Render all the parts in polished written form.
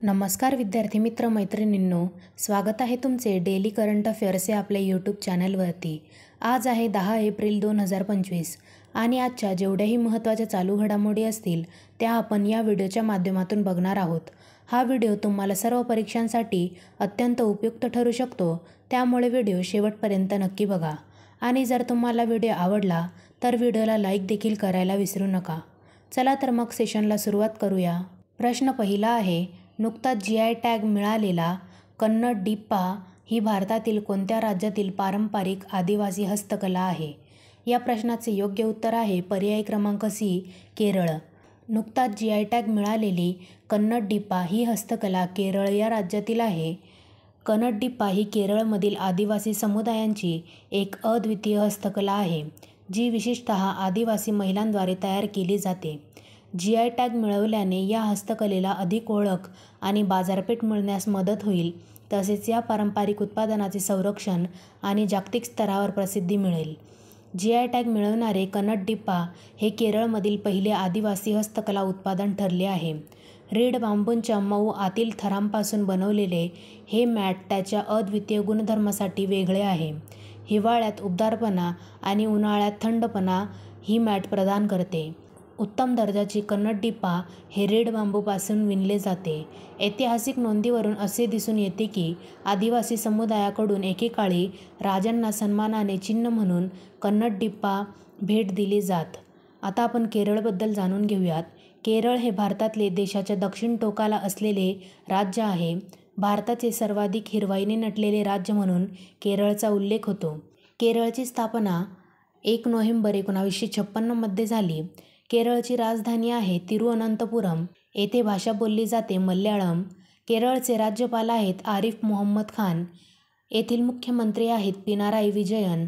नमस्कार विद्यार्थी मित्र मैत्रिणींनो, स्वागत आहे तुमचे डेली करंट अफेअर्स या आपल्या यूट्यूब चॅनलवरती। आज आहे 10 एप्रिल 2025 आणि आजच्या जेवढ्याही महत्त्वाच्या चालू घडामोडी असतील त्या आपण या व्हिडिओच्या माध्यमातून बघणार आहोत। हा व्हिडिओ तुम्हाला सर्व परीक्षांसाठी अत्यंत उपयुक्त ठरू शकतो, त्यामुळे व्हिडिओ शेवटपर्यंत नक्की बघा। आणि जर तुम्हाला व्हिडिओ आवडला तर व्हिडिओला लाईक देखील करायला विसरू नका। चला तर मग सेशनला सुरुवात करूया। प्रश्न पहिला आहे, नुकताच GI टॅग मिळालेला कन्नड डिप्पा ही भारतातील कोणत्या राज्यातील पारंपरिक आदिवासी हस्तकला आहे? या प्रश्नाचे योग्य उत्तर आहे पर्याय क्रमांक सी, केरळ। नुकताच GI टॅग मिळालेली कन्नड डिप्पा ही हस्तकला केरळ या राज्यातील आहे। कन्नड डिप्पा ही केरळमधील आदिवासी समुदायांची एक अद्वितीय हस्तकला आहे, जी विशेषतः आदिवासी महिलांद्वारे तयार केली जाते। GI टॅग मिळवल्याने या हस्तकलेला अधिक ओळख आणि बाजारपेठ मिळण्यास मदत होईल, तसेच या पारंपरिक उत्पादनाचे संरक्षण आणि जागतिक स्तरावर प्रसिद्धी मिळेल। GI टॅग मिळवणारे कन्नड डिप्पा हे केरळमधील पहिले आदिवासी हस्तकला उत्पादन ठरले आहे। रीड बांबूच्या मऊ आतील थरांपासून बनवलेले हे मॅट त्याच्या अद्वितीय गुणधर्मासाठी वेगळे आहे। हिवाळ्यात उबदारपणा आणि उन्हाळ्यात थंडपणा ही मॅट प्रदान करते। उत्तम दर्जाची कन्नड डिप्पा हे रीड बांबूपासून विणले जाते। ऐतिहासिक नोंदीवरून असे दिसून येते की आदिवासी समुदायाकडून एकेकाळी राजांना सन्मानाने चिन्ह म्हणून कन्नड डिप्पा भेट दिली जात। आता आपण केरळबद्दल जाणून घेऊयात। केरळ हे भारतातले देशाच्या दक्षिण टोकाला असलेले राज्य आहे। भारताचे सर्वाधिक हिरवाईने नटलेले राज्य म्हणून केरळचा उल्लेख होतो। केरळची स्थापना 1 नोव्हेंबर 1956 मध्ये झाली। केरळची राजधानी आहे तिरुअनंतपुरम। येथे भाषा बोलली जाते मल्याळम। केरळचे राज्यपाल आहेत आरिफ मोहम्मद खान। येथील मुख्यमंत्री आहेत पिनाराई विजयन।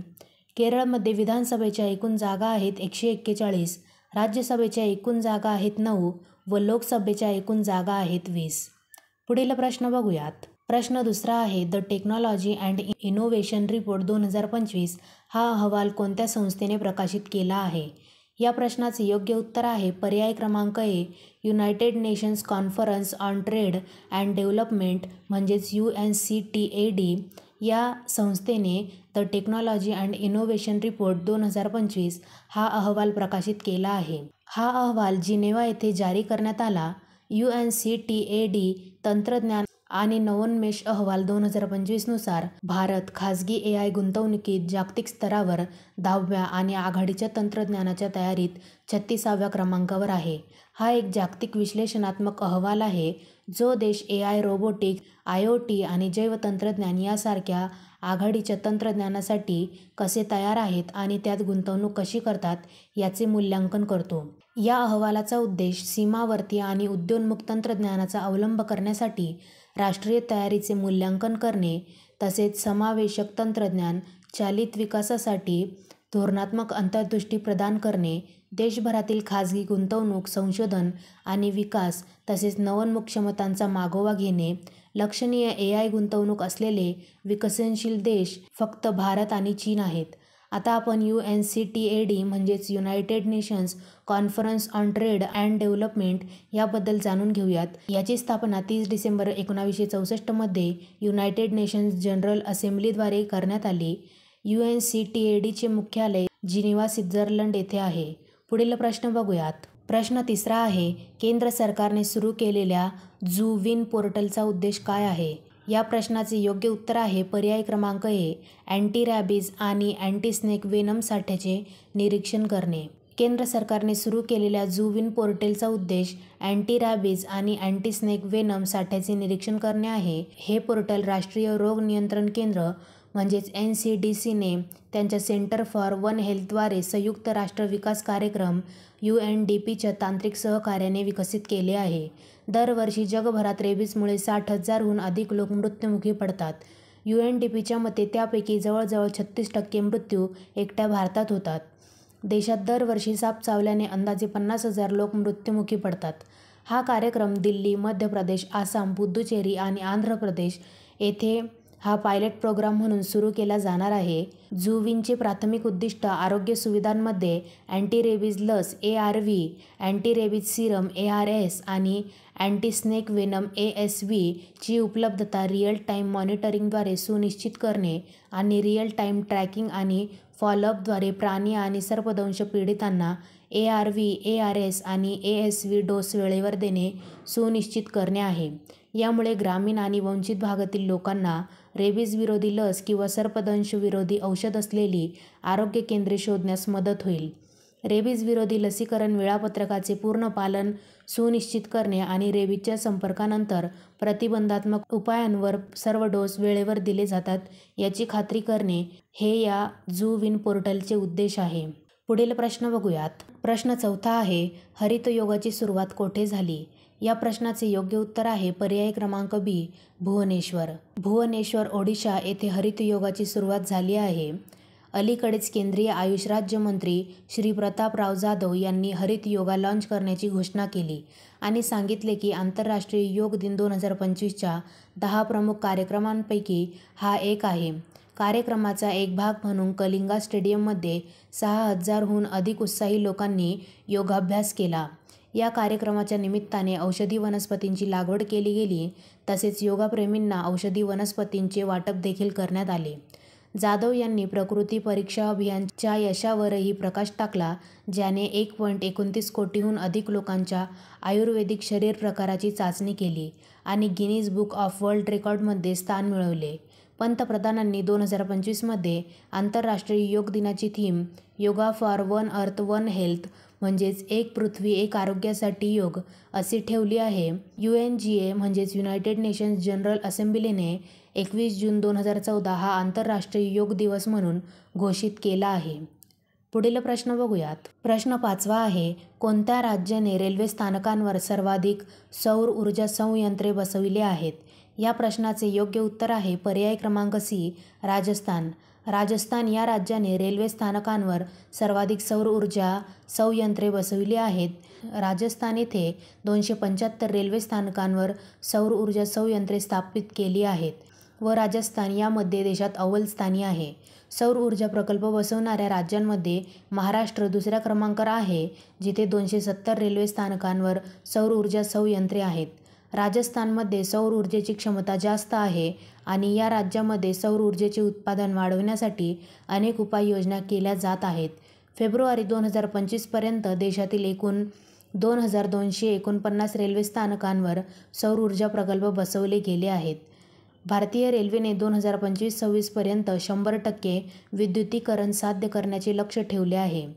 केरळमध्ये विधानसभेच्या एकूण जागा आहेत 141, राज्यसभेच्या एकूण जागा आहेत 9 व लोकसभेच्या एकूण जागा आहेत 20। पुढील प्रश्न बघूयात। प्रश्न दुसरा आहे, the technology and innovation report 2025 हा अहवाल कोणत्या संस्थेने प्रकाशित केला आहे? या प्रश्नाचे योग्य उत्तर आहे पर्याय क्रमांक A, United Nations conference on trade and development म्हणजेच UNCTAD या संस्थेने the technology and innovation report 2025 हा अहवाल प्रकाशित केला आहे। हा अहवाल जिनेव्हा येथे जारी करण्यात आला। UNCTAD तंत्रज्ञान आणि नवोन्मेष अहवाल 2025 नुसार भारत खासगी AI गुंतवणुकीत जागतिक स्तरावर 10व्या आणि आघाडीच्या तंत्रज्ञानाच्या तयारीत 36व्या क्रमांकावर आहे। हा एक जागतिक विश्लेषणात्मक अहवाल आहे, जो देश AI, रोबोटिक्स, IoT आणि जैवतंत्रज्ञान यासारख्या आघाडीच्या तंत्रज्ञानासाठी कसे तयार आहेत आणि त्यात गुंतवणूक कशी करतात याचे मूल्यांकन करतो। या अहवालाचा उद्देश सीमावर्ती आणि उदयोन्मुख तंत्रज्ञानाचा अवलंब करण्यासाठी राष्ट्रीय तयारीचे मूल्यांकन करणे, तसेच समावेशक तंत्रज्ञान चालित विकासासाठी धोरणात्मक अंतर्दृष्टी प्रदान करणे, देशभरातील खासगी गुंतवणूक, संशोधन आणि विकास तसेच नवोन्मुख क्षमतांचा मागोवा घेणे। लक्षणीय AI गुंतवणूक असलेले विकसनशील देश फक्त भारत आणि चीन आहेत। आता आपण UNCTAD म्हणजेच United Nations conference on trade and development याबद्दल जाणून घेऊयात। याची स्थापना 30 डिसेंबर 1964 मध्ये युनायटेड नेशन्स जनरल असेंब्लीद्वारे करण्यात आली। UNCTADचे मुख्यालय जिनेव्हा, स्वित्झर्लंड येथे आहे। पुढील प्रश्न बघूयात। प्रश्न तिसरा आहे, केंद्र सरकारने सुरू केलेल्या झू विन पोर्टलचा उद्देश काय आहे? या प्रश्नाचे योग्य उत्तर आहे पर्याय क्रमांक ए, अँटी रॅबीज आणि अँटी स्नेक वेनम साठ्याचे निरीक्षण करणे। केंद्र सरकारने सुरू केलेल्या झू विन पोर्टलचा उद्देश अँटी रॅबीज आणि अँटी स्नेक वेनम साठ्याचे निरीक्षण करणे आहे। हे पोर्टल राष्ट्रीय रोग नियंत्रण केंद्र म्हणजेच NCDCने त्यांच्या सेंटर फॉर वन हेल्थद्वारे संयुक्त राष्ट्र विकास कार्यक्रम UNDPच्या तांत्रिक सहकार्याने विकसित केले आहे। दरवर्षी जगभरात रेबीजमुळे 60,000हून अधिक लोक मृत्युमुखी पडतात। UNDPच्या मते त्यापैकी जवळजवळ 36% मृत्यू एकट्या भारतात होतात। देशात दरवर्षी साप चावल्याने अंदाजे 50,000 लोक मृत्युमुखी पडतात। हा कार्यक्रम दिल्ली, मध्य प्रदेश, आसाम, पुद्दुचेरी आणि आंध्र प्रदेश येथे हा पायलट प्रोग्राम म्हणून सुरू केला जाणार आहे. झुविनचे प्राथमिक उद्दिष्ट आरोग्य सुविधांमध्ये अँटी रेबीज लस ARV, anti rabies Serum ARS आणि अँटी स्नेक वेनम ASV ची उपलब्धता रिअल टाईम मॉनिटरिंगद्वारे सुनिश्चित करणे आणि रिअल टाईम ट्रॅकिंग आणि फॉलोअपद्वारे प्राणी आणि सर्पदंश पीडितांना ARV, ARS आणि ASV डोस वेळेवर देणे सुनिश्चित करणे आहे. यामुळे ग्रामीण आणि वंचित भागातील लोकांना रेबीज विरोधी लस किंवा सर्पदंश विरोधी औषध असलेली आरोग्य केंद्रे शोधण्यास मदत होईल. रेबीज विरोधी लसीकरण वेळापत्रकाचे पूर्ण पालन सुनिश्चित करणे आणि रेबीजच्या संपर्कानंतर प्रतिबंधात्मक उपायांवर सर्व डोस वेळेवर दिले जातात याची खात्री करणे हे या झुविन पोर्टलचे उद्देश आहे. पुढील प्रश्न बघूयात. प्रश्न 4 आहे, हरितयुगाची सुरुवात कोठे झाली? या प्रश्नाचे योग्य उत्तर आहे पर्याय क्रमांक B, भुवनेश्वर. भुवनेश्वर, ओडिशा येथे हरितयुगाची सुरुवात झाली आहे. अलीकडेच केंद्रीय आयुष राज्यमंत्री श्री प्रतापराव जाधव यांनी हरितयोगा लॉन्च करण्याची घोषणा केली आणि सांगितले की आंतरराष्ट्रीय योग दिन 2025च्या 10 प्रमुख कार्यक्रमांपैकी हा एक आहे. कार्यक्रमाचा एक भाग म्हणून कलिंगा स्टेडियममध्ये 6,000हून अधिक उत्साही लोकांनी योगाभ्यास केला. या कार्यक्रमाच्या निमित्ताने औषधी वनस्पतींची लागवड केली गेली तसेच योगाप्रेमींना औषधी वनस्पतींचे वाटप देखील करण्यात आले. जाधव यांनी प्रकृती परीक्षा अभियानच्या यशावरही प्रकाश टाकला ज्याने 1.29 कोटीहून अधिक लोकांच्या आयुर्वेदिक शरीर प्रकाराची चाचणी केली आणि गिनीज बुक ऑफ वर्ल्ड रेकॉर्डमध्ये स्थान मिळवले. पंतप्रधानांनी 2025मध्ये आंतरराष्ट्रीय योग दिनाची theme yoga for one earth one health म्हणजेच एक पृथ्वी एक आरोग्यासाठी योग अशी ठेवली आहे. UNGA म्हणजेच युनायटेड नेशन्स जनरल असेंब्लीने 21 जून 2014 हा आंतरराष्ट्रीय योग दिवस म्हणून घोषित केला आहे. पुढील प्रश्न बघूयात. प्रश्न 5 आहे, कोणत्या राज्याने रेल्वे स्थानकांवर सर्वाधिक सौर ऊर्जा संयंत्रे बसविले आहेत? या प्रश्नाचे योग्य उत्तर आहे पर्याय क्रमांक C, राजस्थान. राजस्थान या राज्याने रेल्वे स्थानकांवर सर्वाधिक सौर ऊर्जा संयंत्रे बसविली आहेत. राजस्थान येथे 275 रेल्वे स्थानकांवर सौर ऊर्जा संयंत्रे स्थापित केली आहेत व राजस्थान यामध्ये देशात अव्वल स्थानी आहे. सौर ऊर्जा प्रकल्प बसवणाऱ्या राज्यांमध्ये महाराष्ट्र दुसऱ्या क्रमांकावर आहे जिथे 270 रेल्वे स्थानकांवर सौर ऊर्जा संयंत्रे आहेत. राजस्थानमध्ये सौर ऊर्जेची क्षमता जास्त आहे आणि या राज्यामध्ये सौर ऊर्जेचे उत्पादन वाढवण्यासाठी अनेक उपाययोजना केल्या जात आहेत. फेब्रुवारी 2025 पर्यंत देशातील एकूण 2,249 रेल्वे स्थानकांवर सौर ऊर्जा प्रकल्प बसवले गेले आहेत. भारतीय रेल्वेने 2025-26 पर्यंत 100% विद्युतीकरण साध्य करण्याचे लक्ष्य ठेवले आहे.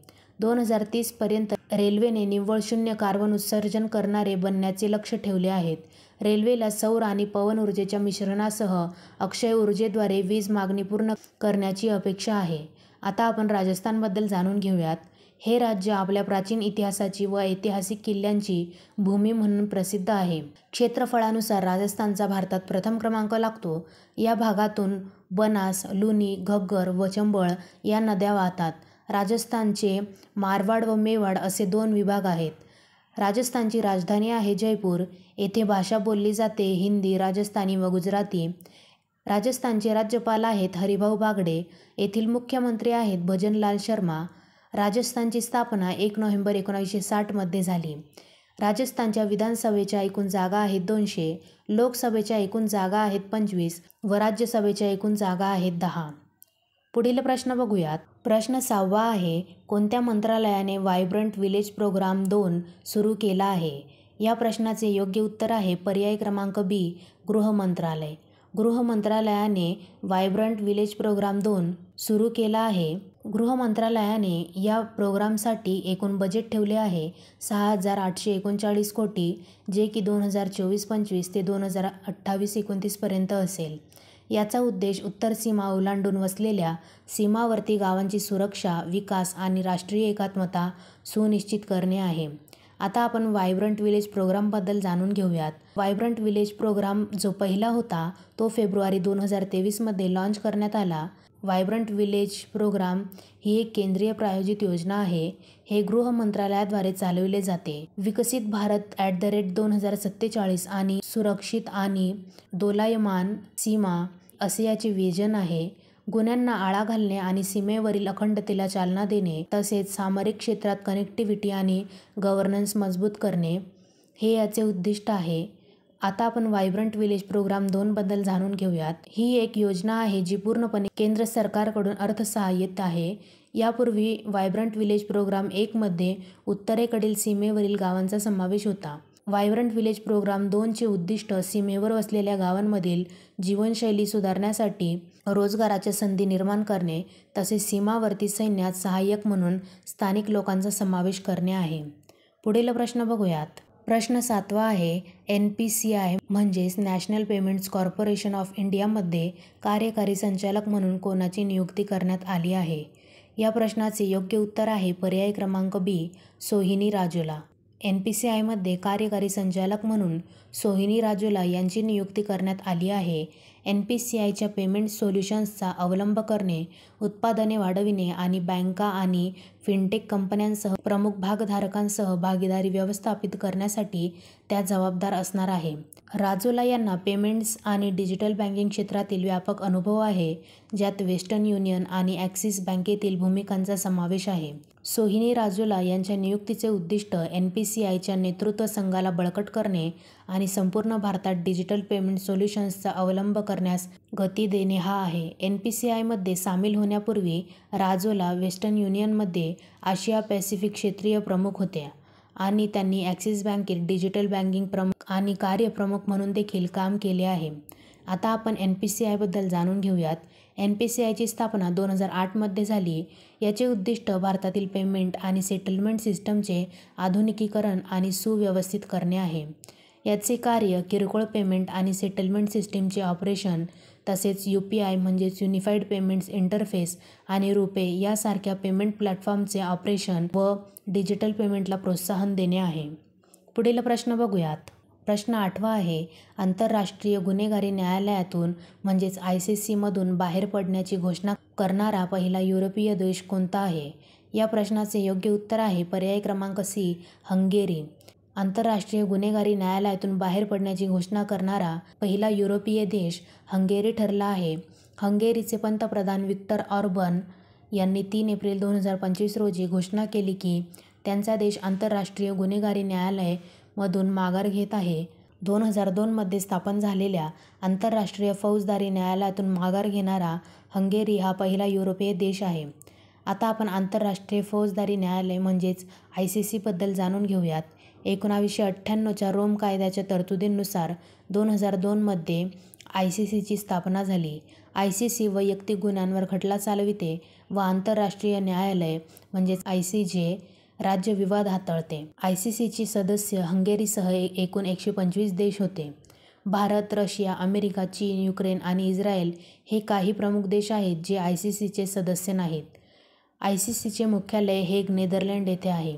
2030 पर्यंत रेल्वेने निव्वळ शून्य कार्बन उत्सर्जन करणारे बनण्याचे लक्ष्य ठेवले आहेत. रेल्वेला सौर आणि पवन ऊर्जेच्या मिश्रणासह अक्षय ऊर्जेद्वारे वीज मागणी पूर्ण करण्याची अपेक्षा आहे. आता आपण राजस्थानबद्दल जाणून घेऊयात. हे राज्य आपल्या प्राचीन इतिहासाची व ऐतिहासिक किल्ल्यांची भूमी म्हणून प्रसिद्ध आहे. क्षेत्रफळानुसार राजस्थानचा भारतात प्रथम क्रमांक लागतो. या भागातून बनास, लुनी, घग्गर व चंबळ या नद्या वाहतात. राजस्थानचे मारवाड व मेवाड असे 2 विभाग आहेत. राजस्थानची राजधानी आहे जयपूर. येथे भाषा बोलली जाते हिंदी, राजस्थानी व गुजराती. राजस्थानचे राज्यपाल आहेत हरिभाऊ बागडे. येथील मुख्यमंत्री आहेत भजनलाल शर्मा. राजस्थानची स्थापना 1 नोव्हेंबर 1960 मध्ये झाली. राजस्थानच्या विधानसभेच्या एकूण जागा आहेत 200, लोकसभेच्या एकूण जागा आहेत 25 व राज्यसभेच्या एकूण जागा आहेत 10. पुढील प्रश्न बघूयात. प्रश्न 6 आहे, कोणत्या मंत्रालयाने व्हायब्रंट विलेज प्रोग्राम 2 सुरू केला आहे? या प्रश्नाचे योग्य उत्तर आहे पर्याय क्रमांक B, गृह मंत्रालय. गृह मंत्रालयाने व्हायब्रंट विलेज प्रोग्राम 2 सुरू केला आहे. गृह मंत्रालयाने या प्रोग्रामसाठी एकूण बजेट ठेवले आहे 6,839 कोटी, जे की 2024-25 ते 2028-29 पर्यंत असेल. याचा उद्देश उत्तर सीमा ओलांडून वसलेल्या सीमावर्ती गावांची सुरक्षा, विकास आणि राष्ट्रीय एकात्मता सुनिश्चित करणे आहे. आता आपण व्हायब्रंट विलेज प्रोग्रामबद्दल जाणून घेऊयात. व्हायब्रंट विलेज प्रोग्राम जो पहिला होता तो फेब्रुवारी 2023 मध्ये लॉन्च करण्यात आला. व्हायब्रंट विलेज प्रोग्राम ही एक केंद्रीय प्रायोजित योजना आहे. हे गृह मंत्रालयाद्वारे चालविले जाते. विकसित भारत @ 2047 आणि सुरक्षित आणि दोलायमान सीमा असे याचे विजन आहे. गुन्ह्यांना आळा घालणे आणि सीमेवरील अखंडतेला चालना देणे, तसेच सामरिक क्षेत्रात कनेक्टिव्हिटी आणि गव्हर्नन्स मजबूत करणे हे याचे उद्दिष्ट आहे. आता आपण व्हायब्रंट विलेज प्रोग्राम 2 बद्दल जाणून घेऊयात. ही एक योजना आहे जी पूर्णपणे केंद्र सरकारकडून अर्थसहाय्यित आहे. यापूर्वी व्हायब्रंट विलेज प्रोग्राम 1 मध्ये उत्तरेकडील सीमेवरील गावांचा समावेश होता. व्हायब्रंट विलेज प्रोग्राम 2 चे उद्दिष्ट सीमेवर वसलेल्या गावांमधील जीवनशैली सुधारण्यासाठी रोजगाराच्या संधी निर्माण करणे, तसेच सीमावर्ती सैन्यात सहाय्यक म्हणून स्थानिक लोकांचा समावेश करणे आहे. पुढील प्रश्न बघूयात. प्रश्न 7वा आहे, NPCI म्हणजेच नॅशनल पेमेंट्स कॉर्पोरेशन ऑफ इंडियामध्ये कार्यकारी संचालक म्हणून कोणाची नियुक्ती करण्यात आली आहे? या प्रश्नाचे योग्य उत्तर आहे पर्याय क्रमांक B, सोहिनी राजोला. NPCIमध्ये कार्यकारी संचालक म्हणून सोहिनी राजोला यांची नियुक्ती करण्यात आली आहे. NPCIच्या पेमेंट सोल्युशन्सचा अवलंब करणे, उत्पादने वाढविणे आणि बँका आणि फिनटेक कंपन्यांसह प्रमुख भागधारकांसह भागीदारी व्यवस्थापित करण्यासाठी त्या जबाबदार असणार आहे. राजोला यांना पेमेंट्स आणि डिजिटल बँकिंग क्षेत्रातील व्यापक अनुभव आहे, ज्यात वेस्टर्न युनियन आणि ॲक्सिस बँकेतील भूमिकांचा समावेश आहे. सोहिनी राजोला यांच्या नियुक्तीचे उद्दिष्ट NPCIच्या नेतृत्व संघाला बळकट करणे आणि संपूर्ण भारतात डिजिटल पेमेंट सोल्युशन्सचा अवलंब करण्यास गती देणे हा आहे. NPCIमध्ये सामील होण्यापूर्वी राजोला वेस्टर्न युनियनमध्ये आशिया पॅसिफिक क्षेत्रीय प्रमुख होत्या आणि त्यांनी ॲक्सिस बँकेत डिजिटल बँकिंग प्रमुख आणि कार्यप्रमुख म्हणून देखील काम केले आहे. आता आपण NPCIबद्दल जाणून घेऊयात. NPCIची स्थापना 2008 मध्ये झाली. याचे उद्दिष्ट भारतातील पेमेंट आणि सेटलमेंट सिस्टमचे आधुनिकीकरण आणि सुव्यवस्थित करणे आहे. याचे कार्य किरकोळ पेमेंट आणि सेटलमेंट सिस्टीमचे ऑपरेशन, तसेच UPI म्हणजेच युनिफाईड पेमेंट्स इंटरफेस आणि रुपे यासारख्या पेमेंट प्लॅटफॉर्मचे ऑपरेशन व डिजिटल पेमेंटला प्रोत्साहन देणे आहे. पुढील प्रश्न बघूयात. प्रश्न 8वा आहे, आंतरराष्ट्रीय गुन्हेगारी न्यायालयातून म्हणजेच ICC मधून बाहेर पडण्याची घोषणा करणारा पहिला युरोपीय देश कोणता आहे? या प्रश्नाचे योग्य उत्तर आहे पर्याय क्रमांक C, हंगेरी. आंतरराष्ट्रीय गुन्हेगारी न्यायालयातून बाहेर पडण्याची घोषणा करणारा पहिला युरोपीय देश हंगेरी ठरला आहे. हंगेरीचे पंतप्रधान विक्टर ऑर्बन यांनी 3 एप्रिल 2025 रोजी घोषणा केली की त्यांचा देश आंतरराष्ट्रीय गुन्हेगारी न्यायालय मधून माघार घेत आहे. 2002 मध्ये स्थापन झालेल्या आंतरराष्ट्रीय फौजदारी न्यायालयातून माघार घेणारा हंगेरी हा पहिला युरोपीय देश आहे. आता आपण आंतरराष्ट्रीय फौजदारी न्यायालय म्हणजेच ICC बद्दल जाणून घेऊयात. 1998च्या रोम कायद्याच्या तरतुदींनुसार 2002 मध्ये ICCची स्थापना झाली. ICC वैयक्तिक गुन्ह्यांवर खटला चालविते व आंतरराष्ट्रीय न्यायालय म्हणजेच ICJ राज्य विवाद हाताळते. ICCची सदस्य हंगेरीसह एकूण 125 देश होते. भारत, रशिया, अमेरिका, चीन, युक्रेन आणि इस्रायल हे काही प्रमुख देश आहेत जे ICCचे सदस्य नाहीत. ICCचे मुख्यालय हेग, नेदरलँड येथे आहे.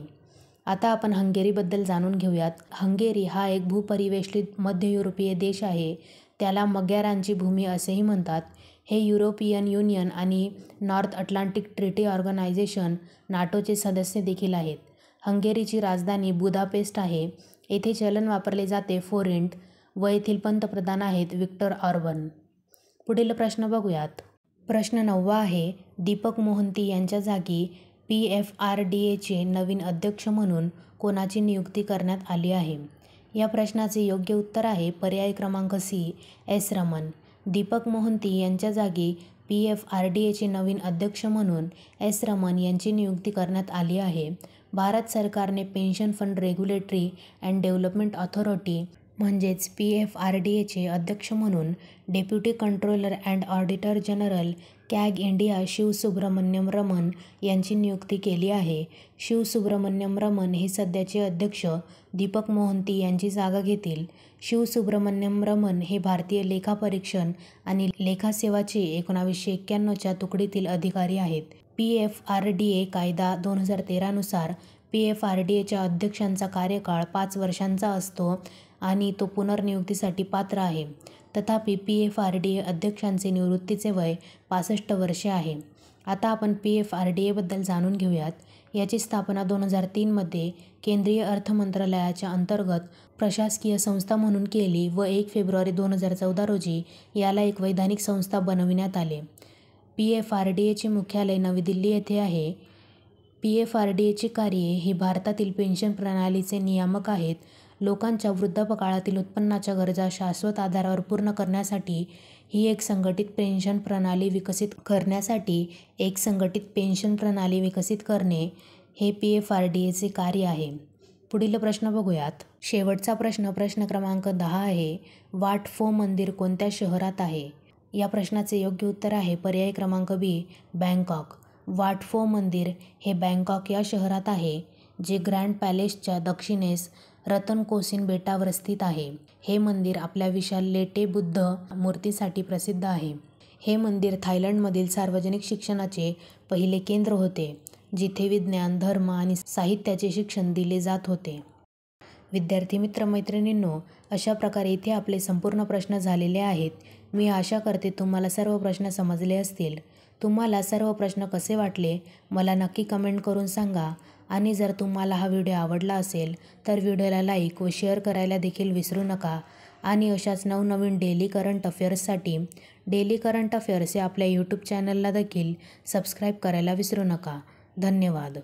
आता आपण हंगेरीबद्दल जाणून घेऊयात. हंगेरी हा एक भूपरिवेष्टित मध्य युरोपीय देश आहे. त्याला मग्यारांची भूमी असेही म्हणतात. हे युरोपियन युनियन आणि नॉर्थ अटलांटिक ट्रीटी ऑर्गनायझेशन नाटोचे सदस्य देखील आहेत. हंगेरीची राजधानी बुदापेस्ट आहे. येथे चलन वापरले जाते फोरिंट व येथील पंतप्रधान आहेत विक्टर ऑर्बन. पुढील प्रश्न बघूयात. प्रश्न 9वा आहे, दीपक मोहंती यांच्या जागी PFRDAचे नवीन अध्यक्ष म्हणून कोणाची नियुक्ती करण्यात आली आहे? या प्रश्नाचे योग्य उत्तर आहे पर्याय क्रमांक C, S रमन. दीपक मोहंती यांच्या जागी PFRDAचे नवीन अध्यक्ष म्हणून S रमन यांची नियुक्ती करण्यात आली आहे. भारत सरकारने pension fund regulatory and development authority म्हणजेच PFRDAचे अध्यक्ष म्हणून deputy controller and auditor general CAG India Shiv Subramaniam Raman यांची नियुक्ती केली आहे. शिव सुब्रमण्यम रमन हे सध्याचे अध्यक्ष दीपक मोहंती यांची जागा घेतील. शिव सुब्रमण्यम रमन हे भारतीय लेखापरीक्षण आणि लेखा सेवाचे 1991च्या तुकडीतील अधिकारी आहेत. PFRDA कायदा 2013 नुसार PFRDAच्या अध्यक्षांचा कार्यकाळ 5 वर्षांचा असतो आणि तो पुनर्नियुक्तीसाठी पात्र आहे. तथापि PFRDA अध्यक्षांचे निवृत्तीचे वय 65 वर्षे आहे. आता आपण PFRDAबद्दल जाणून घेऊयात. याची स्थापना 2003मध्ये केंद्रीय अर्थ मंत्रालयाच्या अंतर्गत प्रशासकीय संस्था म्हणून केली व 1 फेब्रुवारी 2014 रोजी याला एक वैधानिक संस्था बनविण्यात आले. PFRDAचे मुख्यालय नवी दिल्ली येथे आहे. PFRDAची कार्ये ही भारतातील पेन्शन प्रणालीचे नियामक आहेत. लोकांच्या वृद्धापकाळातील उत्पन्नाच्या गरजा शाश्वत आधारावर पूर्ण करण्यासाठी ही एक संघटित पेन्शन प्रणाली विकसित करणे हे PFRDAचे कार्य आहे. पुढील प्रश्न बघूयात. शेवटचा प्रश्न क्रमांक 10 आहे. वाट फो मंदिर कोणत्या शहरात आहे? या प्रश्नाचे योग्य उत्तर आहे पर्याय क्रमांक बी, बँकॉक. वाट फो मंदिर हे बँकॉक या शहरात आहे, जे ग्रँड पॅलेसच्या दक्षिणेस रतनकोसिन बेटावर स्थित आहे. हे मंदिर आपल्या विशाल लेटे बुद्ध मूर्तीसाठी प्रसिद्ध आहे. हे मंदिर थायलंडमधील सार्वजनिक शिक्षणाचे पहिले केंद्र होते, जिथे विज्ञान, धर्म आणि साहित्याचे शिक्षण दिले जात होते. विद्यार्थी मित्र मैत्रिणींनो, अशा प्रकारे इथे आपले संपूर्ण प्रश्न झालेले आहेत. मी आशा करते तुम्हाला सर्व प्रश्न समजले असतील. तुम्हाला सर्व प्रश्न कसे वाटले मला नक्की कमेंट करून सांगा. आणि जर तुम्हाला हा व्हिडिओ आवडला असेल तर व्हिडिओला लाईक व शेअर करायला देखील विसरू नका. आणि अशाच नवनवीन डेली करंट अफेअर्ससाठी डेली करंट अफेअर्स या आपल्या यूट्यूब चॅनलला देखील सबस्क्राईब करायला विसरू नका. धन्यवाद.